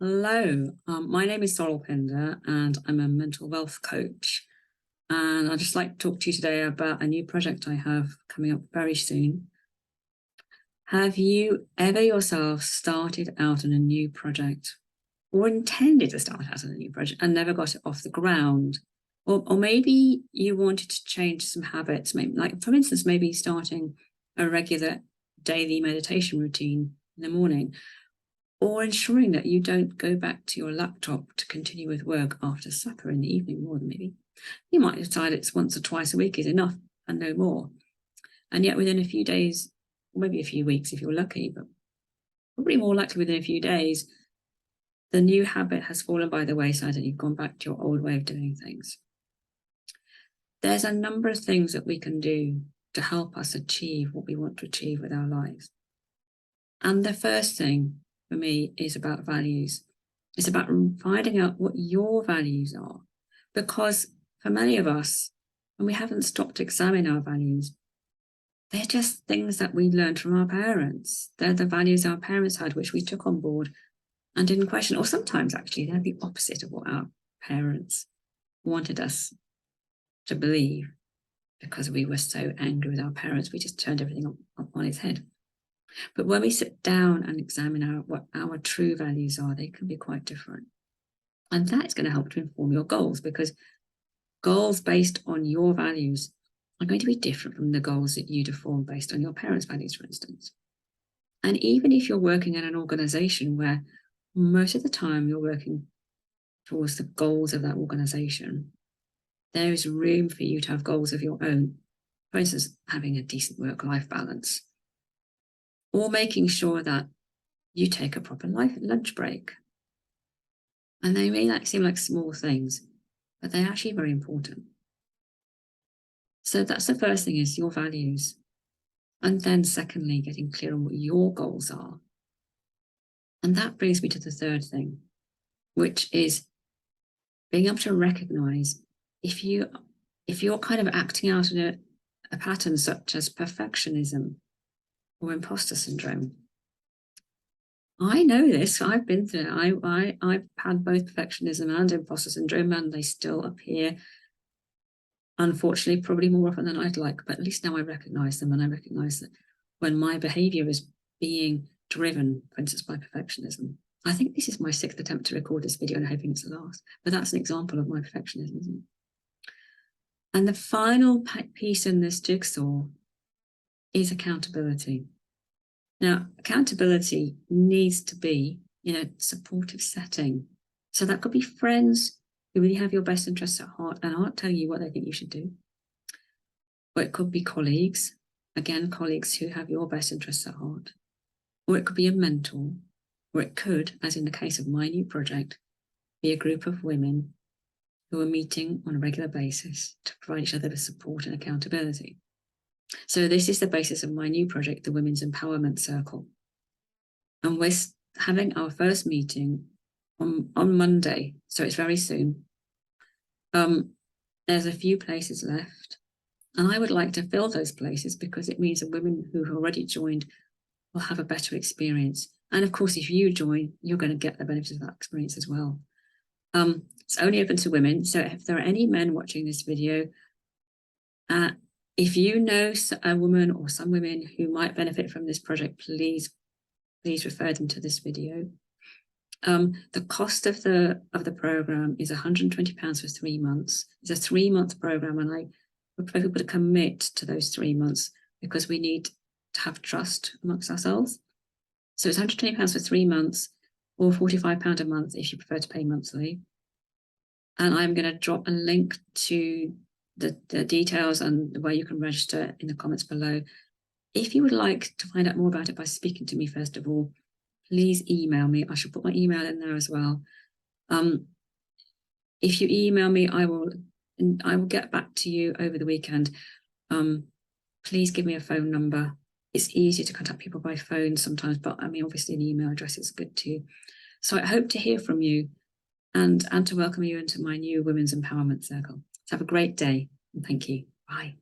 Hello, my name is Sorrel Pinder and I'm a mental wealth coach. And I'd just like to talk to you today about a new project I have coming up very soon. Have you ever yourself started out on a new project or intended to start out on a new project and never got it off the ground? Or maybe you wanted to change some habits, maybe, like for instance, maybe starting a regular daily meditation routine in the morning, or ensuring that you don't go back to your laptop to continue with work after supper in the evening more than maybe. You might decide it's once or twice a week is enough and no more. And yet within a few days, maybe a few weeks if you're lucky, but probably more likely within a few days, the new habit has fallen by the wayside and you've gone back to your old way of doing things. There's a number of things that we can do to help us achieve what we want to achieve with our lives. And the first thing for me is about values. It's about finding out what your values are. Because for many of us, when we haven't stopped to examine our values, they're just things that we learned from our parents. They're the values our parents had, which we took on board and didn't question. Or sometimes actually they're the opposite of what our parents wanted us to believe. Because we were so angry with our parents, we just turned everything on its head. But when we sit down and examine what our true values are, they can be quite different. And that's going to help to inform your goals, because goals based on your values are going to be different from the goals that you'd have formed based on your parents' values, for instance. And even if you're working in an organization where most of the time you're working towards the goals of that organization, there is room for you to have goals of your own. For instance, having a decent work-life balance, or making sure that you take a proper lunch break. And they may seem like small things, but they're actually very important. So that's the first thing, is your values. And then secondly, getting clear on what your goals are. And that brings me to the third thing, which is being able to recognize if you're kind of acting out in a pattern such as perfectionism or imposter syndrome. I know this, I've been through it. I've had both perfectionism and imposter syndrome, and they still appear, unfortunately, probably more often than I'd like, but at least now I recognize them, and I recognize that when my behavior is being driven, for instance, by perfectionism. I think this is my 6th attempt to record this video, and I'm hoping it's the last, but that's an example of my perfectionism, isn't it? And the final piece in this jigsaw is accountability. Now, accountability needs to be in a supportive setting. So that could be friends who really have your best interests at heart and aren't telling you what they think you should do. Or it could be colleagues, again, colleagues who have your best interests at heart. Or it could be a mentor, or it could, as in the case of my new project, be a group of women who are meeting on a regular basis to provide each other with support and accountability. So this is the basis of my new project, the Women's Empowerment Circle. And we're having our first meeting on Monday, so it's very soon. There's a few places left, and I would like to fill those places because it means that women who have already joined will have a better experience. And of course, if you join, you're going to get the benefits of that experience as well. It's only open to women, so if there are any men watching this video, if you know a woman or some women who might benefit from this project, please refer them to this video. The cost of the program is £120 for 3 months. It's a 3-month program, and I would prefer people to commit to those 3 months because we need to have trust amongst ourselves. So it's £120 for 3 months, or £45 a month if you prefer to pay monthly. And I'm going to drop a link to the details and where you can register in the comments below. If you would like to find out more about it by speaking to me, first of all, please email me. I shall put my email in there as well. If you email me, I will get back to you over the weekend. Please give me a phone number. It's easier to contact people by phone sometimes, but I mean, obviously an email address is good too. So I hope to hear from you and to welcome you into my new Women's Empowerment Circle. So have a great day, and thank you. Bye.